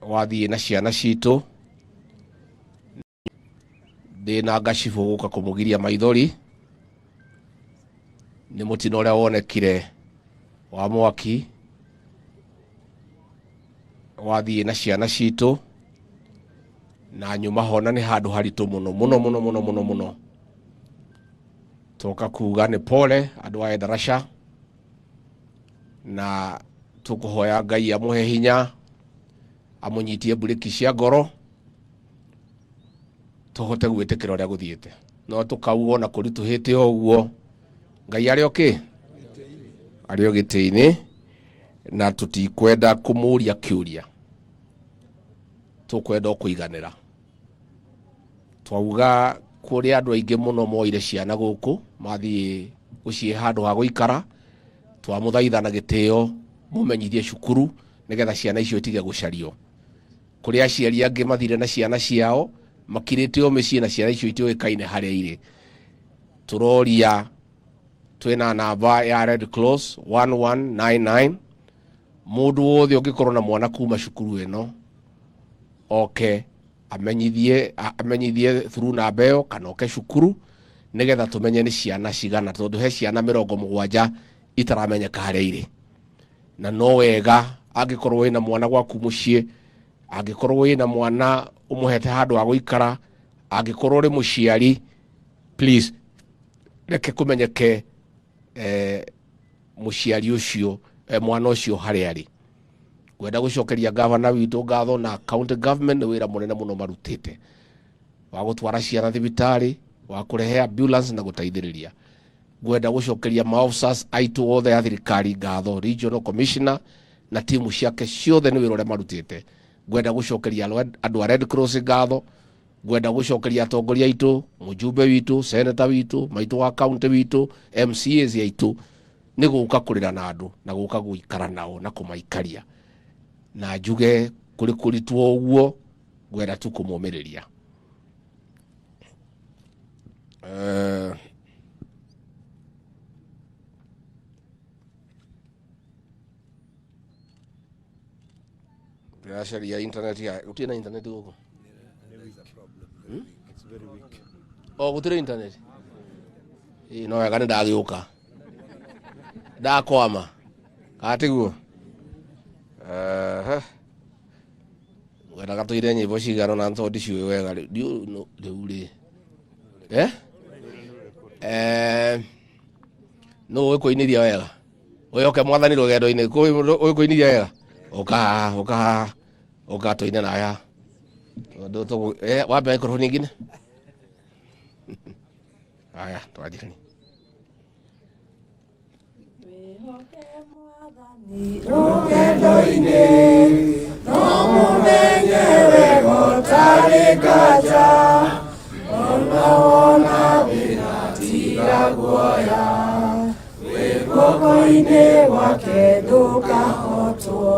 wathie na ciana citu ndina ngacibu guka kumugiria maithori ni mutino uria wonekire wa mwaki wathie na ciana citu na nyuma hona ni handu haritu muno toka kuga ni pole andu a Endarasha na tukuhoya Ngai amuhe hinya amunyitie buriki cia ngoro tuhote gwitikira uria guthiete no tukaugo na kurituhite oguo Ngai ari o gitiini na tutikwenda kumuria kiuria tukwenda kuiganira twauga kuri andu aingi muno moire ciana guku mathie gucie handu ha guikara twamuthaithana gitio mumenyithie cukuru nigetha ciana icio itige gucario kuri aciari angi mathire na ciana ciao makirite o micii na ciana icio itiuikaine haria iri turoria twina namba ya Red Cross 1199 mundu wothe ungikorwo na mwana kuma cukuru ino amenyithie through namba iyo kana oke cukuru nigetha tumenye ni ciana cigana tondu he ciana 70 itaramenyeka haria iri na no wega angikorwo wina mwana gwaku mucii angikorwo wina mwana umuhete handu ha guikara angikorwo ri muciari please reke kumenyeke muciari ucio mwana ucio haria ari gwenda gucokeria governor witu ngatho na county government wira munene muno marutite wa gutwara ciana thibitari wa kurehe ambulance na gutaithiriria gwenda gucokeria maofficers aitu othe ya thirikari ngatho regional commissioner na timu ciake ciothe ni wira uria marutite gwenda gucokeria andu a Red Cross ngatho gwenda gucokeria atongoria aitu mujumbe witu senator witu maitu wa county witu MCAs aitu ni guka kurira na andu na guka guikara nao na kumaikaria na njuge kuri kuritu uguo gwenda tu kumumiriria ya internet ya utina internet huko There is a problem. It's very weak. gutire internet no wega ni ndagiuka ndakwama katiguo wena gatuire nyimbo cigano na ntondi ciwe wega riu ri no wikuiniria wega uyoke mwathani rugendo-ini wikuiniria wega uka toine na ya ndo to wabe ko nyingine haya twajirani rugendo-ini no mumenye gotarikaja ona vinatiga guoya wiguoko-ini gwake ndukahotwo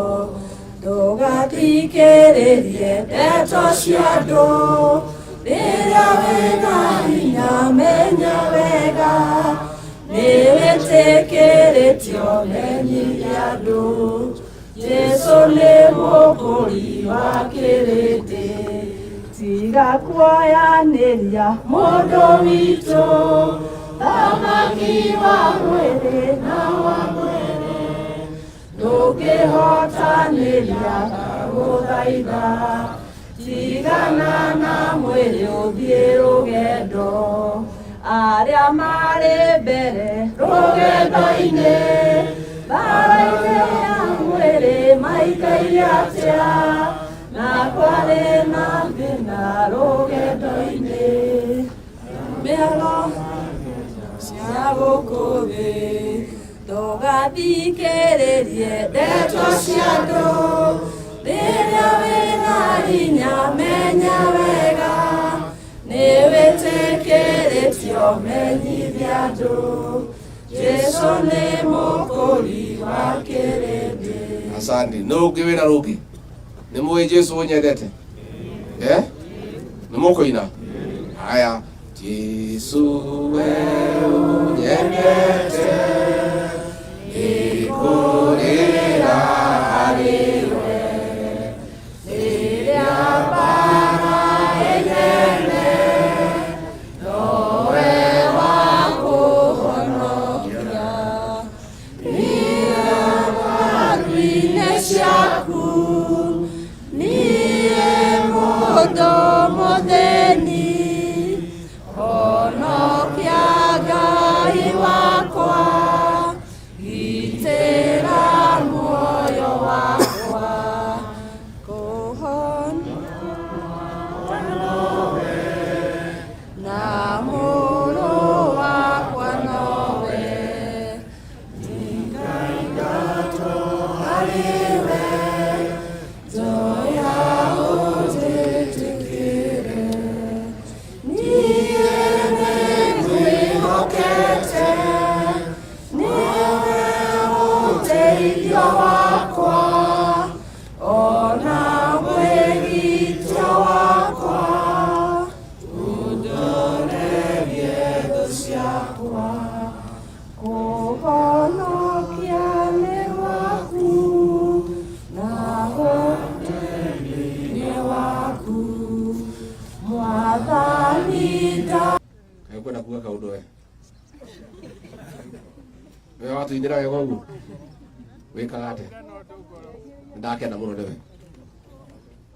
ndugathikiririe ndeto cia andu riria wina hinya menya wega niwitikiritio menyithie andu Jesu ni mukuri wa kirindi tiga kuoyaniria mundu witu thamaki wa mwiri na wa mwiri ndungihotaniria guthaitha tigana na mwiri uthie rugendo aria mari mbere rugendo-ini mbara-ini ya mwiri maikaire atia na kwari na thina rugendo-ini mĩago cia gũkũ thĩ ndũgathikĩrĩrie ndeto cia andũ rĩrĩa wĩna hinya menya wega nĩ wĩtĩkĩrĩtio menyithie andũ Jesu nĩ mũkũri wa kĩrĩndĩ. Asante. No ũngĩ wĩna rũngĩ nĩ mũĩ Jesu ũnyendete nĩ mũkũina haya Jesu we unyendete nikurira hariwe tuinira wega uguo wikaga ate ndakena muno niwe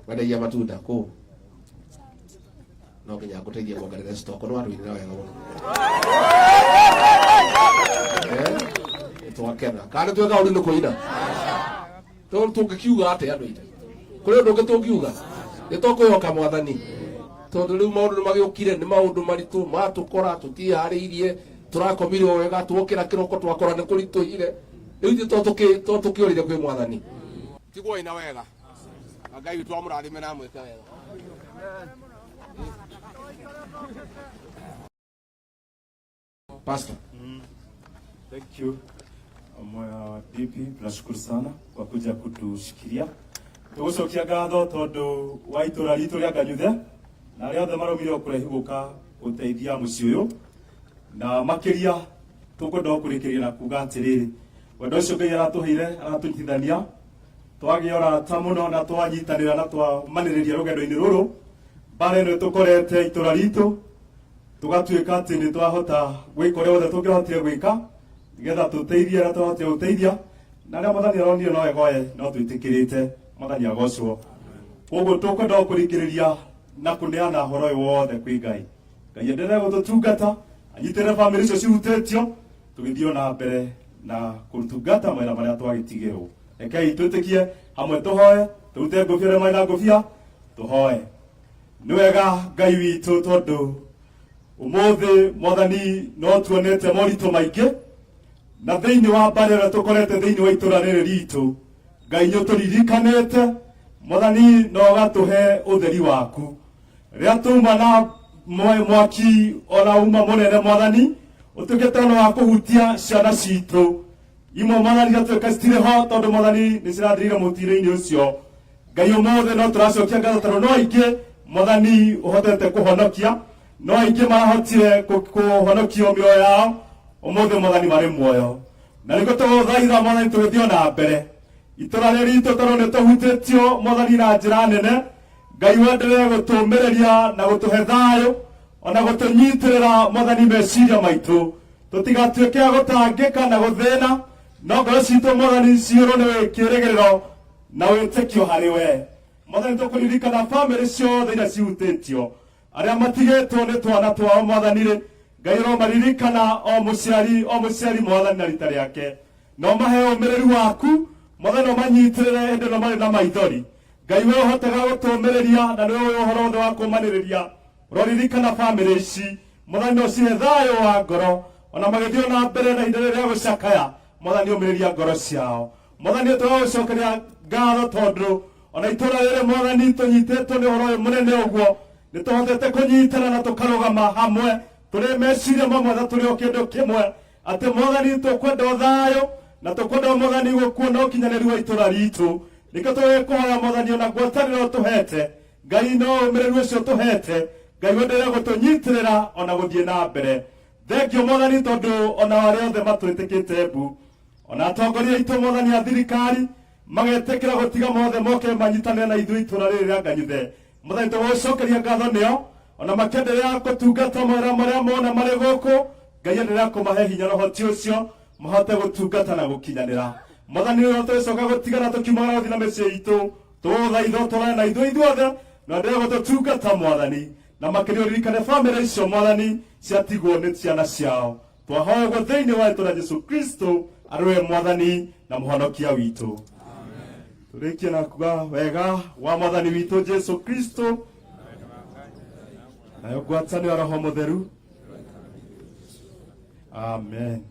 wendagia matunda ku no nginya nguteithie kuongerera stock no anduinira wega muno twakena kana tweka uri no kuina tungikiuga ate andu ite kuri undu tungiuga ni tukuyoka mwathani tondu riu maundu magiukire ni maundu maritu matukora tutihariirie turakomire wega twokira kiroko twakora ni kurituire riu ndi tukiorire kwi mwathani tigwo ina wega Ngai witu amurathime na mweke wega Pastor. Thank you. DP, tunashukuru sana kwa kuja kutushikilia. Tugucokia ngatho tondu wa itura ritu ria Nganyuthe na ria othe maromire kurehi guka guteithia mucii uyu na makiria tukwenda kurikiria na kuga atiriri wendo ucio Ngai aratuheire aratunyitithania twagiora ta muno na twanyitanira na twamaniriria rugendo-ini ruru bare no tukorete itura ritu tugatuika ati ni twahota gwika uria wothe tungihotire gwika nigetha tuteithie na twahotire guteithia na ria Mwathani aronire no egoe no twitikirite Mwathani agocwo koguo tukwenda kurikiriria na kuneana horo uyu wothe kwi Ngai Ngai endelee gututungata anyitere family icio cihutĩtio tũgĩthiĩ na mbere na kũrutungata mawĩra marĩa twagitigĩrwo rekei twĩtĩkie hamwe tũhoe tũrute ngũbia ũrĩa marĩ na ngũbia tũhoe nĩ wega Ngai witũ tondũ ũmũthĩ Mwathani no tuonete moritũ maingĩ na thĩinĩ wa mbara ĩrĩa tũkorete thĩinĩ wa itũra rĩrĩ ritũ Ngai nĩũtũririkanĩte Mwathani no ũgatũhe ũtheri waku rĩrĩa tuma na mwaki ona uma munene Mwathani utukite no wa kuhutia ciana citũ imwe Mwathani gatuĩka citirĩ ho tondũ Mwathani nĩ cirathirire mũtiro-inĩ ũcio Ngai ũmũthĩ no tũracokia ngatho tondũ no aingĩ Mwathani ũhotete kũhonokia no aingĩ marahotire kũhonokio mĩoyo yao ũmũthĩ Mwathani marĩ muoyo na nĩguo tũgũthaitha Mwathani tũgĩthiĩ na mbere itũra rĩrĩ ritũ tondũ nĩ tũhutĩtio Mwathani na njĩra nene Ngai wendelee gũtũmĩrĩria na gũtũhe thayũ ona gũtũnyitĩrĩra Mwathani meciria maitũ tũtigatuĩke a gũtangĩka na gũthĩna no ngoro citũ Mwathani ciũrwo nĩ kĩĩrĩgĩrĩro na wĩtĩkio harĩ we Mwathani tũkũririkana bamĩrĩ ciothe iria cihutĩtio arĩa matigĩtwo nĩ twana twao Mwathani-rĩ Ngai ũromaririkana o mũciari Mwathani na rita rĩake no mahe ũmĩrĩru waku Mwathani ũmanyitĩrĩre hĩndĩ ĩno marĩ na maithori Ngai we ũhotaga gũtũmĩrĩria na nĩwe ũyũ ũhoro wothe wa kũmanĩrĩria ũroririkana bamĩrĩ ici Mwathani ũcihe thayũ wa ngoro ona magĩthiĩ na mbere na ihinda rĩrĩa gũcakaya Mwathani ũmĩrĩria ngoro ciao Mwathani tũgagũcokeria ngatho tondũ ona itũra rĩrĩ Mwathani tũnyitĩtwo nĩ ũhoro ũyũ mũnene ũguo nĩ tũhotete kũnyitana na tũkarũgama hamwe tũrĩ meciria mamwe na tũrĩ o kĩndũ kĩmwe atĩ Mwathani tũkwenda thayũ na tũkwenda Mwathani gũkuona ũkinyanĩru wa itũra ritũ nĩkĩo tũgĩkũhoya Mwathani ona ngwatanĩro tũhete Ngai no ũmĩrĩru ũcio tũhete Ngai wendelee gũtũnyitĩrĩra ona gũthiĩ na mbere thengio Mwathani tondũ ona arĩa othe matwĩtĩkĩte mbu ona atongoria aitũ Mwathani a thirikari magetĩkĩra gũtiga mothe moke manyitanĩre na ithuĩ itũra rĩrĩ rĩa Nganyuthe Mwathani tũgũcokeria ngatho nĩo ona makĩenderea gũtungata mawĩra marĩa mona marĩ gũkũ Ngai endelee kũmahe hinya na ũhoti ũcio mahote gũtungata na gũkinyanĩra Mwathani ũyũ tũgĩcoka gũtigana tũkiumagara gũthiĩ na mĩciĩ itũ tũgũthaitha ũtũrane na ithuĩ ithuothe na endelee gũtũtungata Mwathani na makĩria ũririkane bamĩrĩ icio Mwathani ciatigwo nĩ ciana ciao twahoya ũguo thĩinĩ wa rĩĩtwa rĩa Jesũ Kristo arĩ we Mwathani na mũhonokia witũ tũrĩkie na kuga wega wa Mwathani witũ Jesũ Kristo nayo ngwatanĩro ya Roho Mũtheru amen.